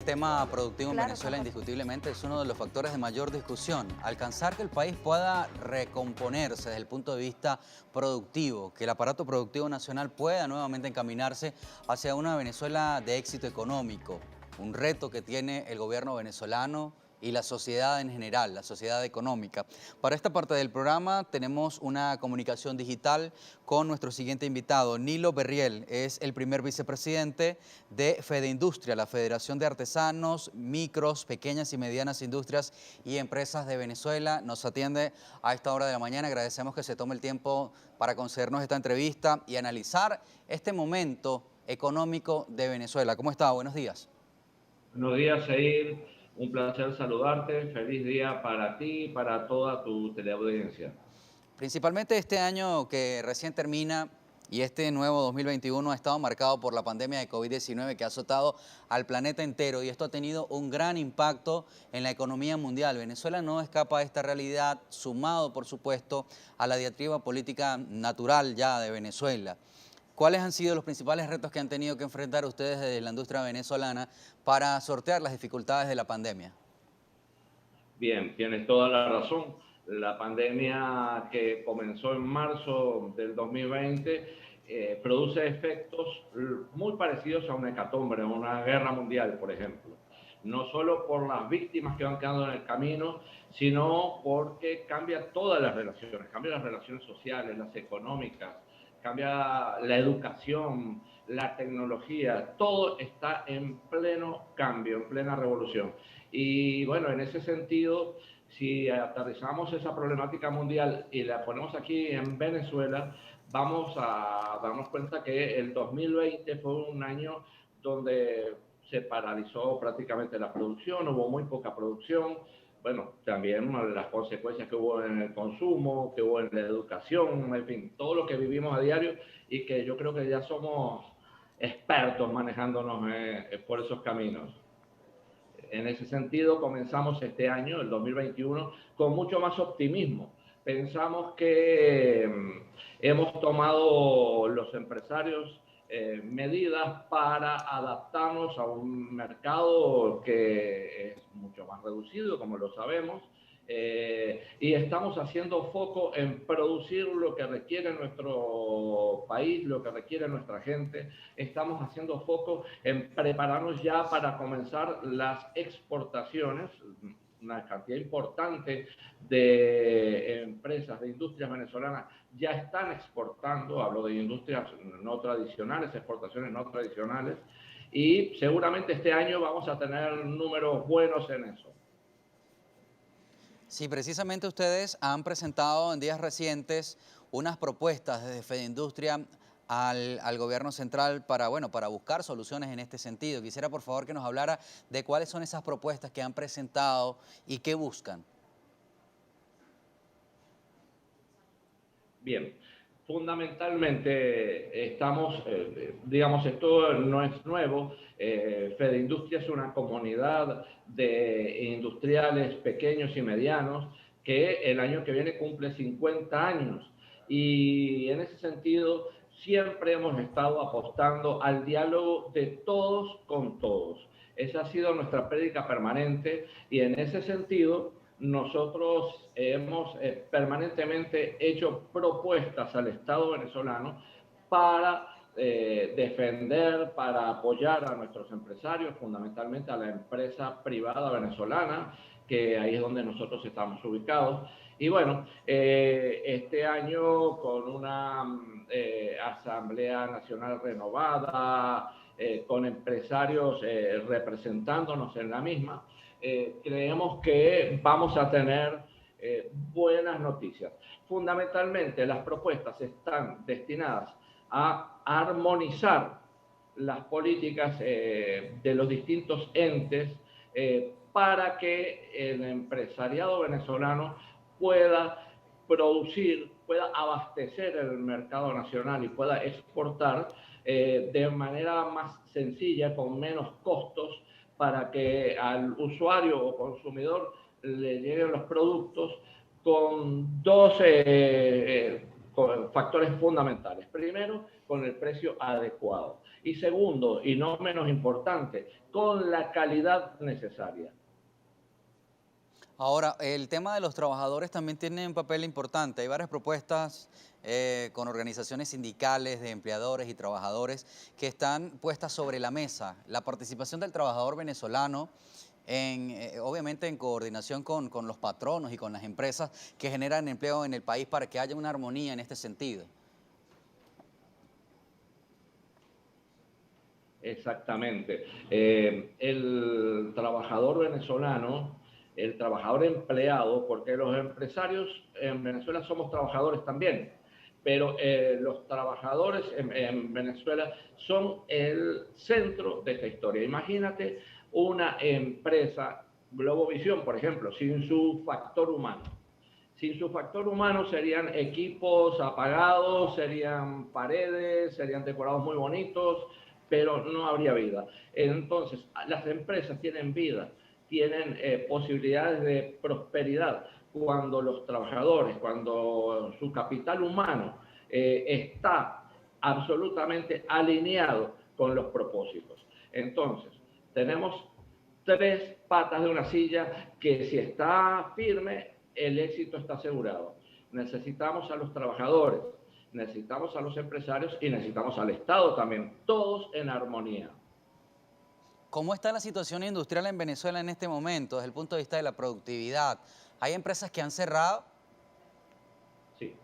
El tema productivo en Claro, Venezuela indiscutiblemente es uno de los factores de mayor discusión. Alcanzar que el país pueda recomponerse desde el punto de vista productivo, que el aparato productivo nacional pueda nuevamente encaminarse hacia una Venezuela de éxito económico, un reto que tiene el gobierno venezolano y la sociedad en general, la sociedad económica. Para esta parte del programa tenemos una comunicación digital con nuestro siguiente invitado. Nilo Berriel es el primer vicepresidente de FEDEINDUSTRIA, la Federación de Artesanos, Micros, Pequeñas y Medianas Industrias y Empresas de Venezuela. Nos atiende a esta hora de la mañana. Agradecemos que se tome el tiempo para concedernos esta entrevista y analizar este momento económico de Venezuela. ¿Cómo está? Buenos días. Buenos días, Seir. Un placer saludarte. Feliz día para ti y para toda tu teleaudiencia. Principalmente este año que recién termina y este nuevo 2021 ha estado marcado por la pandemia de COVID-19 que ha azotado al planeta entero y esto ha tenido un gran impacto en la economía mundial. Venezuela no escapa a esta realidad, sumado por supuesto a la diatriba política natural ya de Venezuela. ¿Cuáles han sido los principales retos que han tenido que enfrentar ustedes desde la industria venezolana para sortear las dificultades de la pandemia? Bien, tienes toda la razón. La pandemia que comenzó en marzo del 2020 produce efectos muy parecidos a una hecatombe, a una guerra mundial, por ejemplo. No solo por las víctimas que van quedando en el camino, sino porque cambia todas las relaciones, cambia las relaciones sociales, las económicas, cambia la educación, la tecnología, todo está en pleno cambio, en plena revolución. Y bueno, en ese sentido, si aterrizamos esa problemática mundial y la ponemos aquí en Venezuela, vamos a darnos cuenta que el 2020 fue un año donde se paralizó prácticamente la producción, hubo muy poca producción. Bueno, también las consecuencias que hubo en el consumo, que hubo en la educación, en fin, todo lo que vivimos a diario y que yo creo que ya somos expertos manejándonos por esos caminos. En ese sentido, comenzamos este año, el 2021, con mucho más optimismo. Pensamos que hemos tomado los empresarios medidas para adaptarnos a un mercado que es mucho más reducido, como lo sabemos, y estamos haciendo foco en producir lo que requiere nuestro país, lo que requiere nuestra gente. Estamos haciendo foco en prepararnos ya para comenzar las exportaciones. Una cantidad importante de empresas, de industrias venezolanas ya están exportando, hablo de industrias no tradicionales, exportaciones no tradicionales, y seguramente este año vamos a tener números buenos en eso. Sí, precisamente ustedes han presentado en días recientes unas propuestas desde FEDEINDUSTRIA al gobierno central para, bueno, para buscar soluciones en este sentido. Quisiera por favor que nos hablara de cuáles son esas propuestas que han presentado y qué buscan. Bien, fundamentalmente estamos, digamos, esto no es nuevo. FEDEINDUSTRIA es una comunidad de industriales pequeños y medianos que el año que viene cumple 50 años. Y en ese sentido, siempre hemos estado apostando al diálogo de todos con todos. Esa ha sido nuestra prédica permanente y en ese sentido nosotros hemos permanentemente hecho propuestas al Estado venezolano para defender, para apoyar a nuestros empresarios, fundamentalmente a la empresa privada venezolana, que ahí es donde nosotros estamos ubicados. Y bueno, este año con una Asamblea Nacional renovada, con empresarios representándonos en la misma, creemos que vamos a tener buenas noticias. Fundamentalmente, las propuestas están destinadas a armonizar las políticas de los distintos entes para que el empresariado venezolano pueda producir, pueda abastecer el mercado nacional y pueda exportar de manera más sencilla, con menos costos, para que al usuario o consumidor le lleguen los productos con dos con factores fundamentales. Primero, con el precio adecuado. Y segundo, y no menos importante, con la calidad necesaria. Ahora, el tema de los trabajadores también tiene un papel importante. Hay varias propuestas con organizaciones sindicales de empleadores y trabajadores que están puestas sobre la mesa. La participación del trabajador venezolano, obviamente en coordinación con los patronos y con las empresas que generan empleo en el país para que haya una armonía en este sentido. Exactamente. El trabajador venezolano, el trabajador empleado, porque los empresarios en Venezuela somos trabajadores también, pero los trabajadores en Venezuela son el centro de esta historia. Imagínate una empresa, Globovisión, por ejemplo, sin su factor humano. Sin su factor humano serían equipos apagados, serían paredes, serían decorados muy bonitos, pero no habría vida. Entonces, las empresas tienen vida, tienen posibilidades de prosperidad cuando los trabajadores, cuando su capital humano está absolutamente alineado con los propósitos. Entonces, tenemos tres patas de una silla que si está firme, el éxito está asegurado. Necesitamos a los trabajadores, necesitamos a los empresarios y necesitamos al Estado también, todos en armonía. ¿Cómo está la situación industrial en Venezuela en este momento desde el punto de vista de la productividad? ¿Hay empresas que han cerrado? Sí,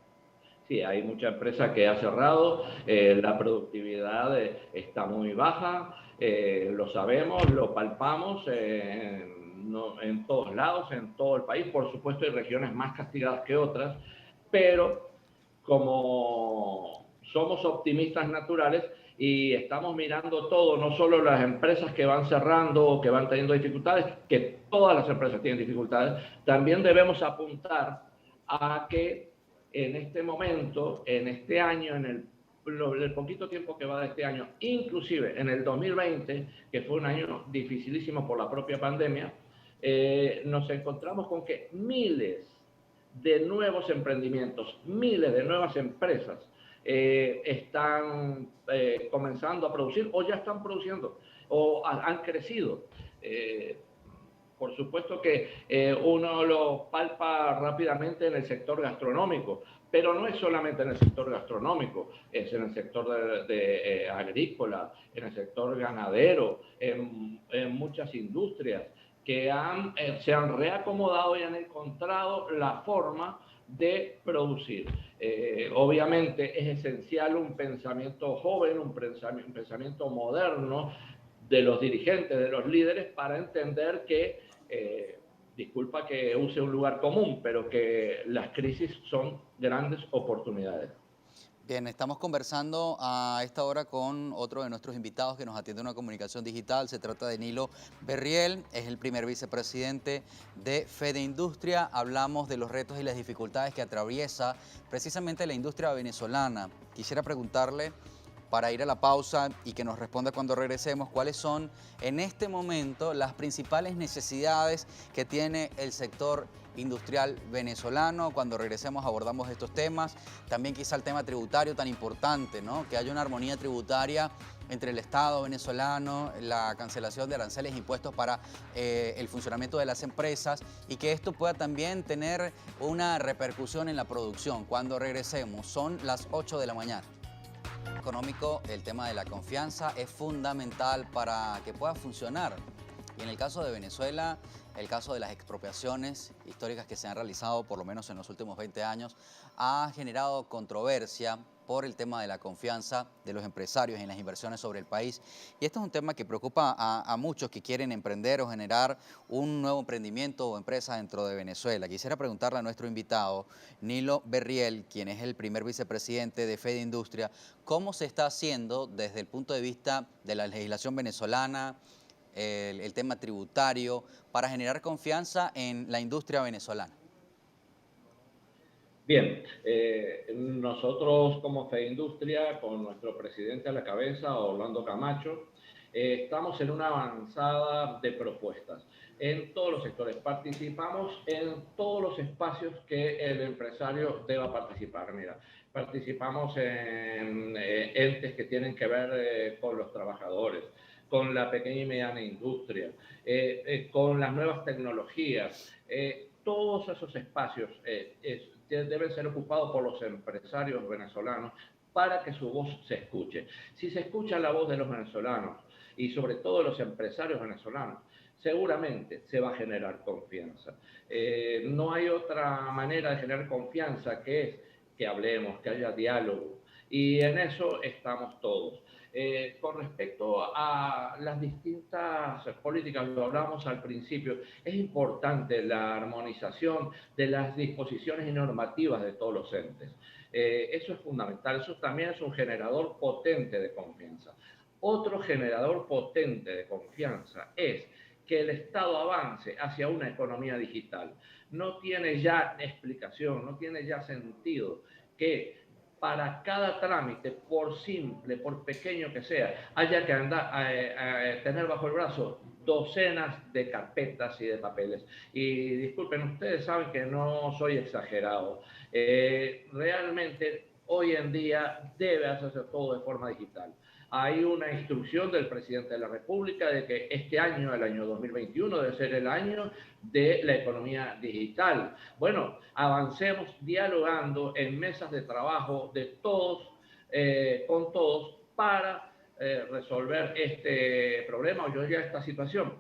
sí, hay mucha empresa que ha cerrado, la productividad está muy baja, lo sabemos, lo palpamos en todos lados, en todo el país. Por supuesto hay regiones más castigadas que otras, pero como somos optimistas naturales y estamos mirando todo, no solo las empresas que van cerrando o que van teniendo dificultades, que todas las empresas tienen dificultades, también debemos apuntar a que en este momento, en este año, en el poquito tiempo que va de este año, inclusive en el 2020, que fue un año dificilísimo por la propia pandemia, nos encontramos con que miles de nuevos emprendimientos, miles de nuevas empresas están comenzando a producir o ya están produciendo o han crecido. Por supuesto que uno lo palpa rápidamente en el sector gastronómico, pero no es solamente en el sector gastronómico, es en el sector de agrícola, en el sector ganadero, en muchas industrias que se han reacomodado y han encontrado la forma de producir. Obviamente es esencial un pensamiento joven, un pensamiento moderno de los dirigentes, de los líderes, para entender que, disculpa que use un lugar común, pero que las crisis son grandes oportunidades. Bien, estamos conversando a esta hora con otro de nuestros invitados que nos atiende una comunicación digital. Se trata de Nilo Berriel, es el primer vicepresidente de Fede Industria. Hablamos de los retos y las dificultades que atraviesa precisamente la industria venezolana. Quisiera preguntarle, para ir a la pausa y que nos responda cuando regresemos, cuáles son en este momento las principales necesidades que tiene el sector industrial venezolano. Cuando regresemos abordamos estos temas. También quizá el tema tributario tan importante, ¿no? Que haya una armonía tributaria entre el Estado venezolano, la cancelación de aranceles e impuestos para el funcionamiento de las empresas y que esto pueda también tener una repercusión en la producción. Cuando regresemos, son las 8 de la mañana. Económico, el tema de la confianza es fundamental para que pueda funcionar. Y en el caso de Venezuela, el caso de las expropiaciones históricas que se han realizado, por lo menos en los últimos 20 años, ha generado controversia por el tema de la confianza de los empresarios en las inversiones sobre el país. Y esto es un tema que preocupa a muchos que quieren emprender o generar un nuevo emprendimiento o empresa dentro de Venezuela. Quisiera preguntarle a nuestro invitado, Nilo Berriel, quien es el primer vicepresidente de Fede Industria, ¿cómo se está haciendo desde el punto de vista de la legislación venezolana, el tema tributario, para generar confianza en la industria venezolana? Bien, nosotros como FEIndustria, con nuestro presidente a la cabeza, Orlando Camacho, estamos en una avanzada de propuestas en todos los sectores. Participamos en todos los espacios que el empresario deba participar. Mira, participamos en entes que tienen que ver con los trabajadores, con la pequeña y mediana industria, con las nuevas tecnologías. Todos esos espacios deben ser ocupados por los empresarios venezolanos para que su voz se escuche. Si se escucha la voz de los venezolanos y sobre todo de los empresarios venezolanos, seguramente se va a generar confianza. No hay otra manera de generar confianza que hablemos, que haya diálogo. Y en eso estamos todos. Con respecto a las distintas políticas, lo hablamos al principio, es importante la armonización de las disposiciones y normativas de todos los entes. Eso es fundamental, eso también es un generador potente de confianza. Otro generador potente de confianza es que el Estado avance hacia una economía digital. No tiene ya explicación, no tiene ya sentido que para cada trámite, por simple, por pequeño que sea, haya que andar a tener bajo el brazo docenas de carpetas y de papeles. Y disculpen, ustedes saben que no soy exagerado. Realmente, hoy en día debe hacerse todo de forma digital. Hay una instrucción del presidente de la República de que este año, el año 2021, debe ser el año de la economía digital. Bueno, avancemos dialogando en mesas de trabajo de todos, con todos, para resolver este problema o ya esta situación.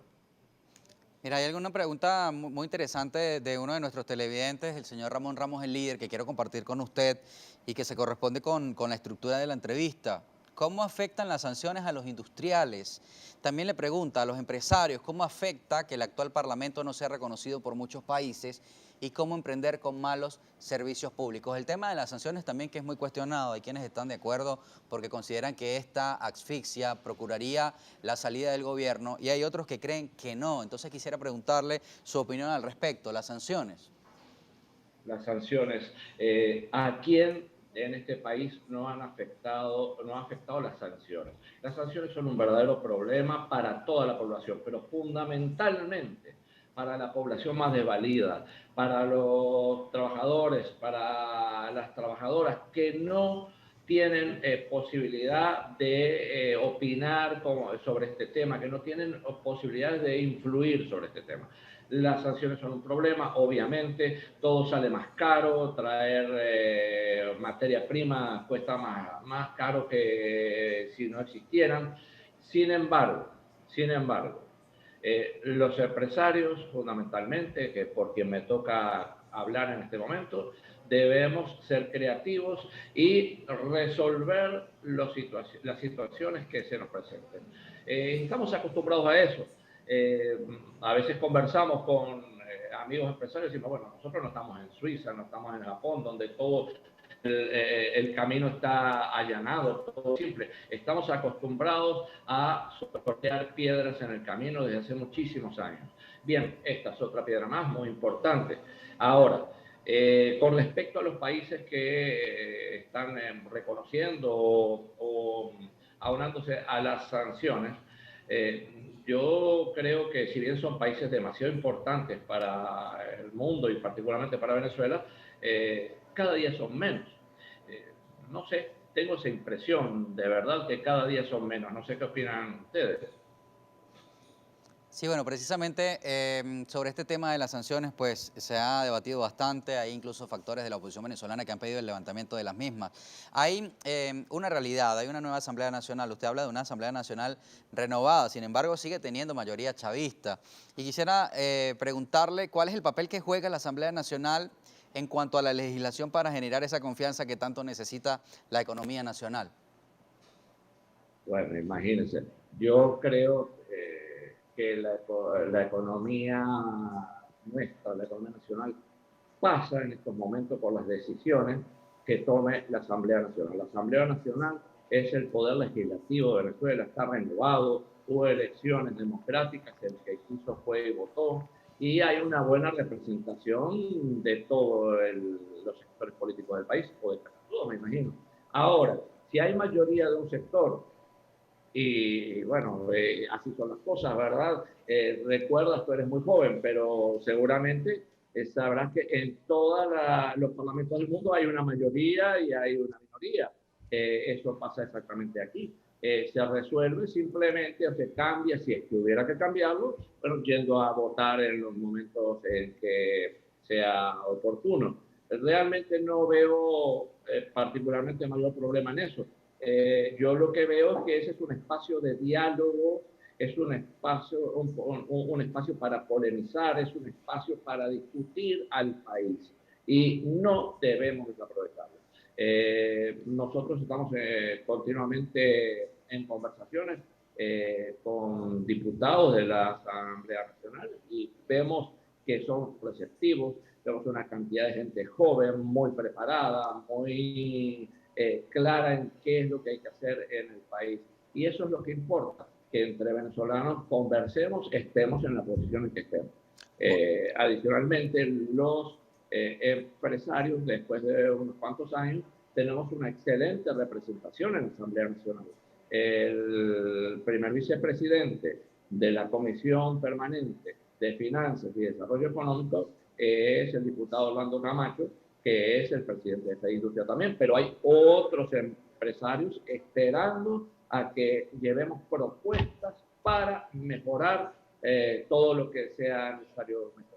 Mira, hay alguna pregunta muy interesante de uno de nuestros televidentes, el señor Ramón Ramos, el líder, que quiero compartir con usted y que se corresponde con la estructura de la entrevista. ¿Cómo afectan las sanciones a los industriales? También le pregunta a los empresarios, ¿cómo afecta que el actual Parlamento no sea reconocido por muchos países? Y cómo emprender con malos servicios públicos. El tema de las sanciones también, que es muy cuestionado. Hay quienes están de acuerdo porque consideran que esta asfixia procuraría la salida del gobierno y hay otros que creen que no. Entonces quisiera preguntarle su opinión al respecto, las sanciones. Las sanciones, ¿a quién en este país no han afectado las sanciones? Las sanciones son un verdadero problema para toda la población, pero fundamentalmente para la población más desvalida, para los trabajadores, para las trabajadoras que no tienen posibilidad de opinar sobre este tema, que no tienen posibilidades de influir sobre este tema. Las sanciones son un problema, obviamente, todo sale más caro, traer materia prima cuesta más caro que si no existieran. Sin embargo, los empresarios, fundamentalmente, que por quien me toca hablar en este momento, debemos ser creativos y resolver las situaciones que se nos presenten. Estamos acostumbrados a eso. A veces conversamos con amigos empresarios y decimos, bueno, nosotros no estamos en Suiza, no estamos en Japón, donde todo el camino está allanado, todo simple. Estamos acostumbrados a sortear piedras en el camino desde hace muchísimos años. Bien, esta es otra piedra más muy importante. Ahora, con respecto a los países que están reconociendo o aunándose a las sanciones, yo creo que si bien son países demasiado importantes para el mundo y particularmente para Venezuela, cada día son menos. No sé, tengo esa impresión de verdad que cada día son menos. No sé qué opinan ustedes. Sí, bueno, precisamente sobre este tema de las sanciones, pues se ha debatido bastante, hay incluso factores de la oposición venezolana que han pedido el levantamiento de las mismas. Hay una realidad, hay una nueva Asamblea Nacional, usted habla de una Asamblea Nacional renovada, sin embargo sigue teniendo mayoría chavista. Y quisiera preguntarle cuál es el papel que juega la Asamblea Nacional en cuanto a la legislación para generar esa confianza que tanto necesita la economía nacional. Bueno, imagínense, yo creo que la economía nuestra, la economía nacional, pasa en estos momentos por las decisiones que tome la Asamblea Nacional. La Asamblea Nacional es el poder legislativo de Venezuela, está renovado, hubo elecciones democráticas, el que quiso fue y votó, y hay una buena representación de todos los sectores políticos del país, o de casi todos, me imagino. Ahora, si hay mayoría de un sector, y bueno, así son las cosas, ¿verdad? Recuerdas, tú eres muy joven, pero seguramente sabrás que en todos los parlamentos del mundo hay una mayoría y hay una minoría. Eso pasa exactamente aquí. Se resuelve simplemente, o se cambia, si es que hubiera que cambiarlo, pero yendo a votar en los momentos en que sea oportuno. Realmente no veo particularmente mayor problema en eso. Yo lo que veo es que ese es un espacio de diálogo, es un espacio para polemizar, es un espacio para discutir al país y no debemos desaprovecharlo. Nosotros estamos continuamente en conversaciones con diputados de la Asamblea Nacional y vemos que son receptivos, vemos una cantidad de gente joven, muy preparada, muy clara en qué es lo que hay que hacer en el país. Y eso es lo que importa, que entre venezolanos conversemos, estemos en la posición en que estemos. Adicionalmente, los empresarios, después de unos cuantos años, tenemos una excelente representación en la Asamblea Nacional. El primer vicepresidente de la Comisión Permanente de Finanzas y Desarrollo Económico es el diputado Orlando Camacho, que es el presidente de esta industria también, pero hay otros empresarios esperando a que llevemos propuestas para mejorar todo lo que sea necesario mejorar.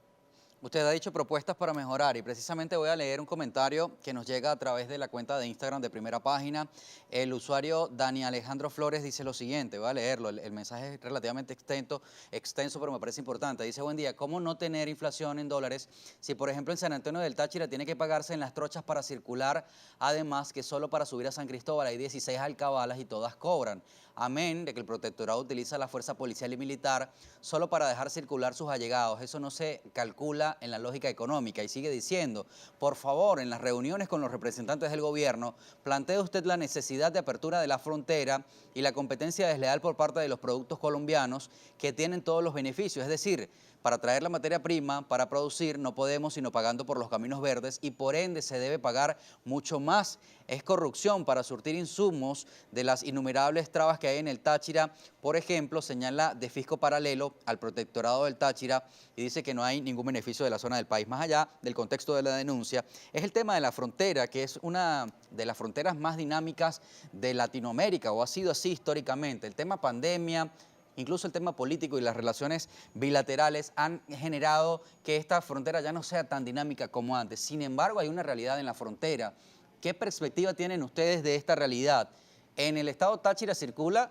Usted ha dicho propuestas para mejorar y precisamente voy a leer un comentario que nos llega a través de la cuenta de Instagram de Primera Página. El usuario Dani Alejandro Flores dice lo siguiente, voy a leerlo, el mensaje es relativamente extenso, pero me parece importante. Dice, buen día, ¿cómo no tener inflación en dólares si por ejemplo en San Antonio del Táchira tiene que pagarse en las trochas para circular, además que solo para subir a San Cristóbal hay 16 alcabalas y todas cobran? Amén de que el protectorado utiliza la fuerza policial y militar solo para dejar circular sus allegados. Eso no se calcula en la lógica económica. Y sigue diciendo, por favor, en las reuniones con los representantes del gobierno, plantee usted la necesidad de apertura de la frontera y la competencia desleal por parte de los productos colombianos que tienen todos los beneficios. Es decir, para traer la materia prima, para producir, no podemos sino pagando por los caminos verdes y por ende se debe pagar mucho más. Es corrupción para surtir insumos de las innumerables trabas que hay en el Táchira. Por ejemplo, señala de fisco paralelo al protectorado del Táchira y dice que no hay ningún beneficio de la zona del país. Más allá del contexto de la denuncia, es el tema de la frontera, que es una de las fronteras más dinámicas de Latinoamérica, o ha sido así históricamente. El tema pandemia, incluso el tema político y las relaciones bilaterales han generado que esta frontera ya no sea tan dinámica como antes. Sin embargo, hay una realidad en la frontera. ¿Qué perspectiva tienen ustedes de esta realidad? En el estado Táchira circula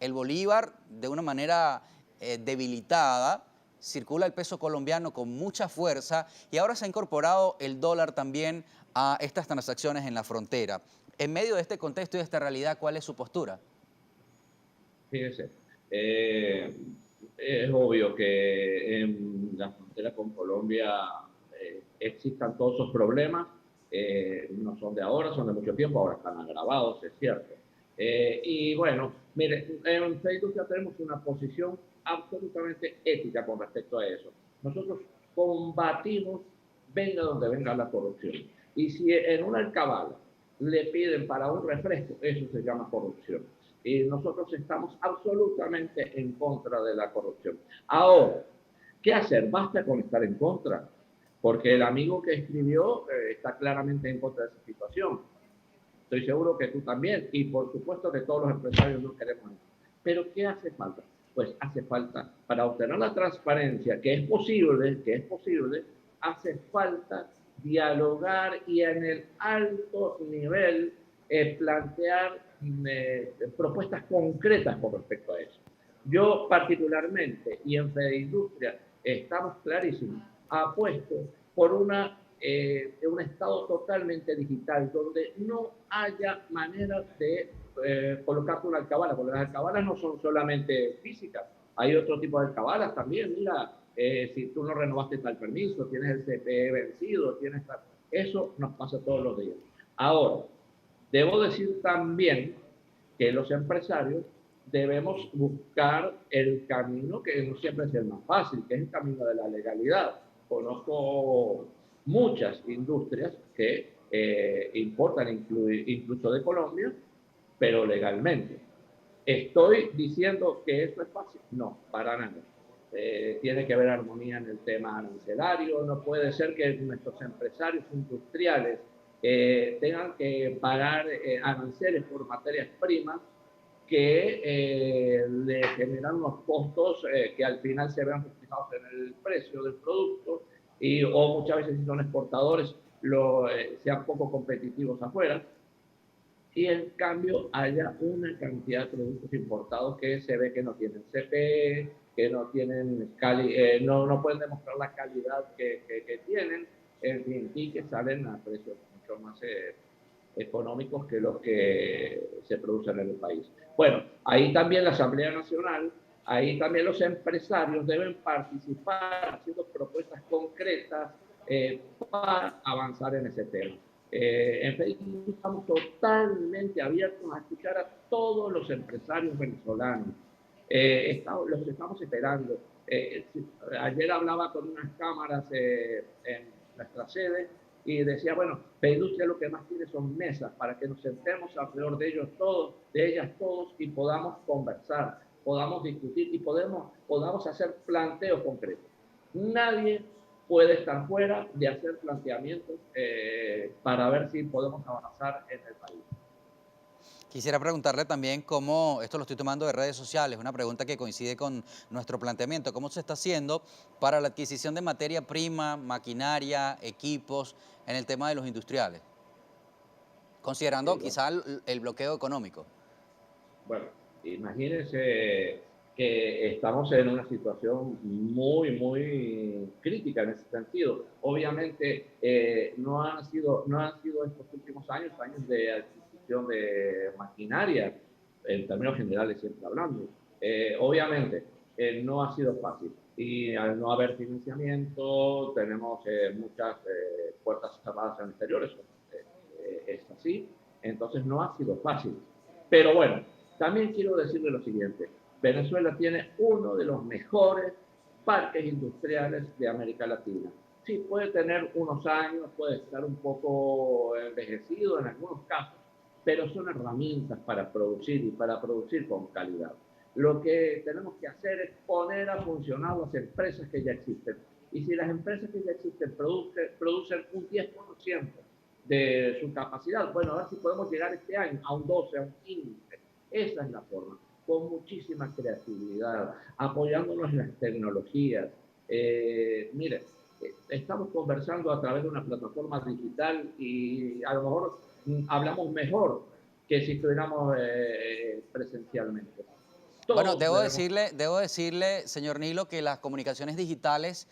el bolívar de una manera debilitada, circula el peso colombiano con mucha fuerza y ahora se ha incorporado el dólar también a estas transacciones en la frontera. En medio de este contexto y de esta realidad, ¿cuál es su postura? Fíjese, es obvio que en la frontera con Colombia existan todos esos problemas. No son de ahora, son de mucho tiempo, ahora están agravados, es cierto. Y bueno, mire, en Facebook ya tenemos una posición absolutamente ética con respecto a eso. Nosotros combatimos, venga donde venga la corrupción. Y si en una alcabala le piden para un refresco, eso se llama corrupción. Y nosotros estamos absolutamente en contra de la corrupción. Ahora, ¿qué hacer? Basta con estar en contra, porque el amigo que escribió está claramente en contra de esa situación. Estoy seguro que tú también, y por supuesto que todos los empresarios no queremos eso. Pero ¿qué hace falta? Pues hace falta, para obtener la transparencia, que es posible, hace falta dialogar y en el alto nivel plantear propuestas concretas con respecto a eso. Yo particularmente, y en Fede Industria, estamos clarísimos, apuesto por un estado totalmente digital, donde no haya manera de colocarte una alcabala, porque las alcabalas no son solamente físicas, hay otro tipo de alcabalas también. Mira, si tú no renovaste tal permiso, tienes el CPE vencido, tienes tal... Eso nos pasa todos los días. Ahora, debo decir también que los empresarios debemos buscar el camino que no siempre es el más fácil, que es el camino de la legalidad. Conozco muchas industrias que importan incluso de Colombia, pero legalmente. ¿Estoy diciendo que esto es fácil? No, para nada. tiene que haber armonía en el tema arancelario, no puede ser que nuestros empresarios industriales tengan que pagar aranceles por materias primas que le generan unos costos que al final se ven reflejados en el precio del producto o muchas veces si son exportadores sean poco competitivos afuera y en cambio haya una cantidad de productos importados que se ve que no tienen CP, que no tienen no pueden demostrar la calidad que tienen, en fin, y que salen a precios mucho más económicos que los que se producen en el país. Bueno, ahí también la Asamblea Nacional, ahí también los empresarios deben participar haciendo propuestas concretas para avanzar en ese tema. En Facebook estamos totalmente abiertos a escuchar a todos los empresarios venezolanos. Los estamos esperando. Ayer hablaba con unas cámaras en nuestra sede y decía, bueno, Industria lo que más tiene son mesas para que nos sentemos alrededor de ellos todos, de ellas todos y podamos conversar, podamos discutir y podamos hacer planteos concretos. Nadie puede estar fuera de hacer planteamientos para ver si podemos avanzar en el país. Quisiera preguntarle también cómo, esto lo estoy tomando de redes sociales, una pregunta que coincide con nuestro planteamiento, cómo se está haciendo para la adquisición de materia prima, maquinaria, equipos en el tema de los industriales, considerando quizá el bloqueo económico. Bueno, imagínense que estamos en una situación muy, muy crítica en ese sentido. Obviamente no han sido estos últimos años de adquisición de maquinaria, en términos generales siempre hablando. Obviamente no ha sido fácil y al no haber financiamiento tenemos muchas puertas cerradas en el exterior, eso es así, entonces no ha sido fácil. Pero bueno, también quiero decirle lo siguiente, Venezuela tiene uno de los mejores parques industriales de América Latina. Sí, puede tener unos años, puede estar un poco envejecido en algunos casos, pero son herramientas para producir y para producir con calidad. Lo que tenemos que hacer es poner a funcionar las empresas que ya existen. Y si las empresas que ya existen producen un 10% de su capacidad, bueno, a ver si podemos llegar este año a un 12, a un 15. Esa es la forma, con muchísima creatividad, apoyándonos en las tecnologías. Mire, estamos conversando a través de una plataforma digital y a lo mejor hablamos mejor que si estuviéramos presencialmente. Bueno, debo decirle, señor Nilo, que las comunicaciones digitales,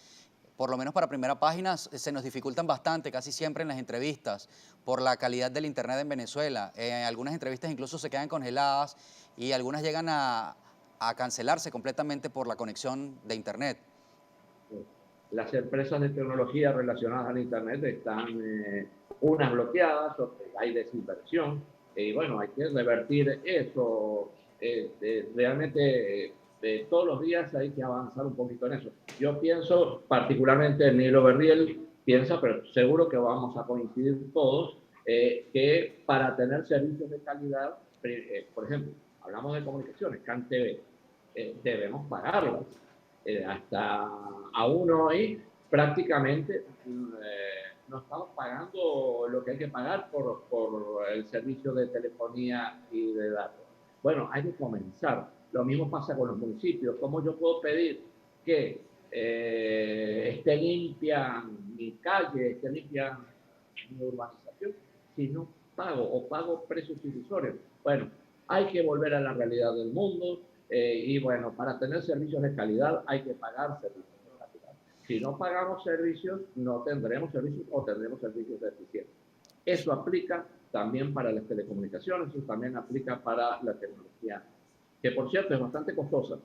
por lo menos para primera página, se nos dificultan bastante, casi siempre en las entrevistas, por la calidad del internet en Venezuela. Algunas entrevistas incluso se quedan congeladas y algunas llegan a cancelarse completamente por la conexión de internet. Las empresas de tecnología relacionadas al internet están unas bloqueadas, hay desinversión, y bueno, hay que revertir eso. Realmente todos los días hay que avanzar un poquito en eso. Yo pienso, particularmente Nilo Berriel piensa, pero seguro que vamos a coincidir todos, que para tener servicios de calidad, por ejemplo, hablamos de comunicaciones, CanTV, debemos pagarlas. Hasta aún hoy prácticamente no estamos pagando lo que hay que pagar por el servicio de telefonía y de datos. Bueno, hay que comenzar. Lo mismo pasa con los municipios. ¿Cómo yo puedo pedir que esté limpia mi calle, esté limpia mi urbanización, si no pago o pago precios irrisorios? Bueno, hay que volver a la realidad del mundo y bueno, para tener servicios de calidad hay que pagar servicios de calidad. Si no pagamos servicios, no tendremos servicios o tendremos servicios deficientes. Eso aplica también para las telecomunicaciones, eso también aplica para la tecnología, que por cierto es bastante costosa.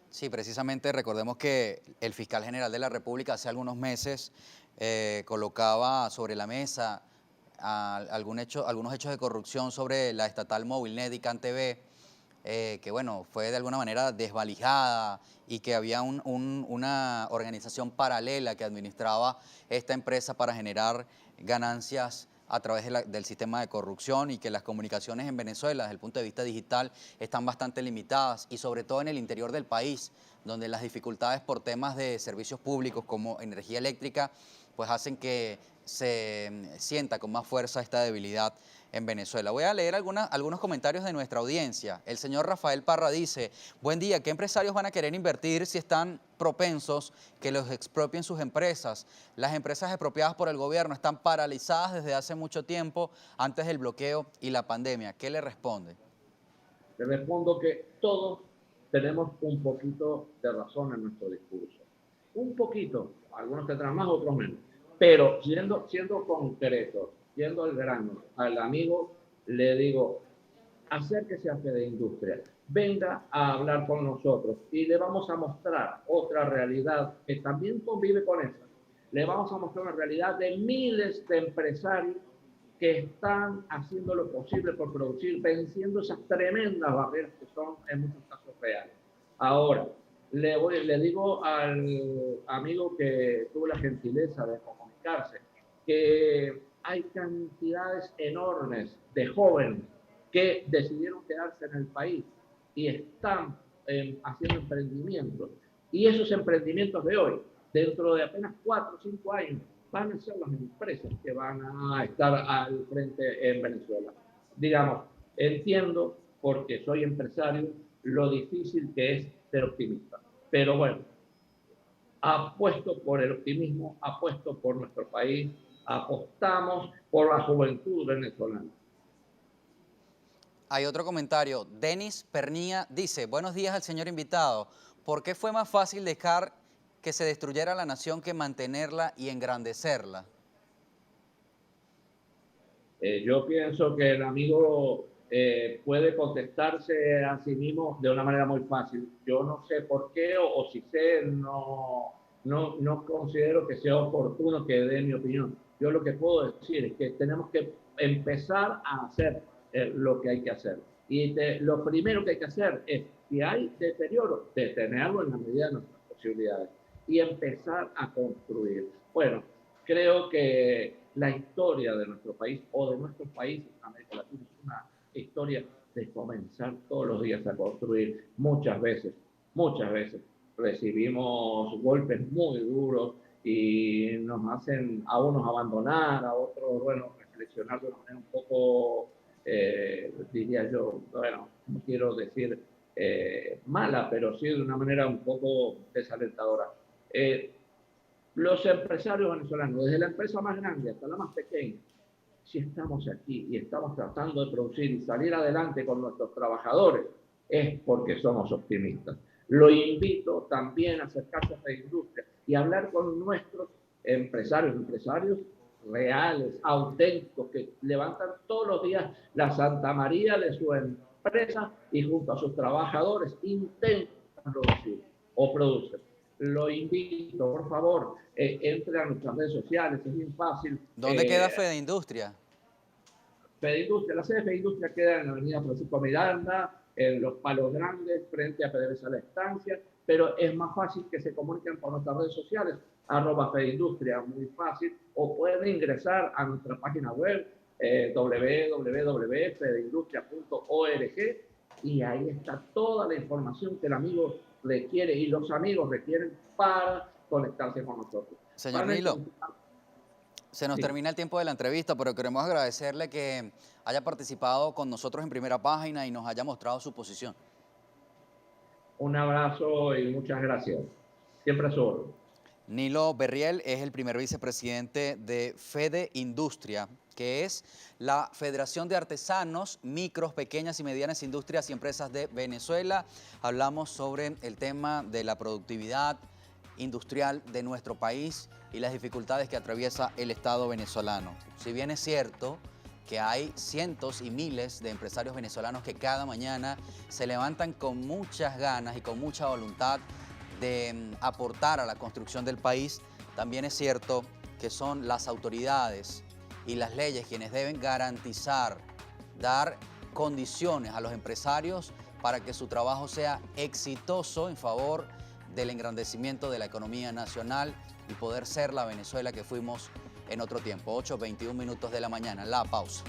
Sí, precisamente recordemos que el fiscal general de la República hace algunos meses colocaba sobre la mesa algunos hechos de corrupción sobre la estatal Movilnet y CanTV, que bueno, fue de alguna manera desvalijada y que había una organización paralela que administraba esta empresa para generar ganancias a través del sistema de corrupción y que las comunicaciones en Venezuela desde el punto de vista digital están bastante limitadas y sobre todo en el interior del país, donde las dificultades por temas de servicios públicos como energía eléctrica pues hacen que se sienta con más fuerza esta debilidad en Venezuela. Voy a leer algunos comentarios de nuestra audiencia. El señor Rafael Parra dice: buen día, ¿qué empresarios van a querer invertir si están propensos que los expropien sus empresas? Las empresas expropiadas por el gobierno están paralizadas desde hace mucho tiempo antes del bloqueo y la pandemia. ¿Qué le responde? Le respondo que todos tenemos un poquito de razón en nuestro discurso. Un poquito, algunos tendrán más, otros menos. Pero siendo concreto, yendo al grano, al amigo le digo, acérquese a Fede Industria, venga a hablar con nosotros y le vamos a mostrar otra realidad que también convive con esa. Le vamos a mostrar una realidad de miles de empresarios que están haciendo lo posible por producir, venciendo esas tremendas barreras que son en muchos casos reales. Ahora, le digo al amigo que tuvo la gentileza de comunicarse que hay cantidades enormes de jóvenes que decidieron quedarse en el país y están haciendo emprendimientos. Y esos emprendimientos de hoy, dentro de apenas 4 o 5 años, van a ser las empresas que van a estar al frente en Venezuela. Digamos, entiendo, porque soy empresario, lo difícil que es ser optimista. Pero bueno, apuesto por el optimismo, apuesto por nuestro país, apostamos por la juventud venezolana. Hay otro comentario. Denis Pernía dice: buenos días al señor invitado. ¿Por qué fue más fácil dejar que se destruyera la nación que mantenerla y engrandecerla? Yo pienso que el amigo puede contestarse a sí mismo de una manera muy fácil. Yo no sé por qué, o si sé, no considero que sea oportuno que dé mi opinión. Yo lo que puedo decir es que tenemos que empezar a hacer lo que hay que hacer. Y lo primero que hay que hacer es, si hay deterioro, detenerlo en la medida de nuestras posibilidades y empezar a construir. Bueno, creo que la historia de nuestro país o de nuestros países en América Latina es una historia de comenzar todos los días a construir. Muchas veces recibimos golpes muy duros y nos hacen a unos abandonar, a otros, bueno, reflexionar de una manera un poco, diría yo, bueno, no quiero decir mala, pero sí de una manera un poco desalentadora. Los empresarios venezolanos, desde la empresa más grande hasta la más pequeña, si estamos aquí y estamos tratando de producir y salir adelante con nuestros trabajadores, es porque somos optimistas. Lo invito también a acercarse a esta industria y hablar con nuestros empresarios reales, auténticos, que levantan todos los días la Santa María de su empresa y junto a sus trabajadores intentan producir o producen. Lo invito, por favor, entre a nuestras redes sociales, es bien fácil. ¿Dónde queda Fede Industria? Fede Industria, la sede de Fede Industria queda en la avenida Francisco Miranda, en Los Palos Grandes, frente a PDVSA La Estancia, pero es más fácil que se comuniquen por nuestras redes sociales, @Fede Industria, muy fácil, o pueden ingresar a nuestra página web, www.fedeindustria.org, y ahí está toda la información que el amigo requiere y los amigos requieren para conectarse con nosotros. Señor Nilo, se nos termina el tiempo de la entrevista, pero queremos agradecerle que haya participado con nosotros en Primera Página y nos haya mostrado su posición. Un abrazo y muchas gracias. Siempre a su orden. Nilo Berriel es el primer vicepresidente de Fede Industria, que es la Federación de Artesanos, Micros, Pequeñas y Medianas Industrias y Empresas de Venezuela. Hablamos sobre el tema de la productividad industrial de nuestro país y las dificultades que atraviesa el Estado venezolano. Si bien es cierto que hay cientos y miles de empresarios venezolanos que cada mañana se levantan con muchas ganas y con mucha voluntad de aportar a la construcción del país, también es cierto que son las autoridades y las leyes quienes deben garantizar, dar condiciones a los empresarios para que su trabajo sea exitoso en favor del engrandecimiento de la economía nacional y poder ser la Venezuela que fuimos en otro tiempo. 8:21 de la mañana. La pausa.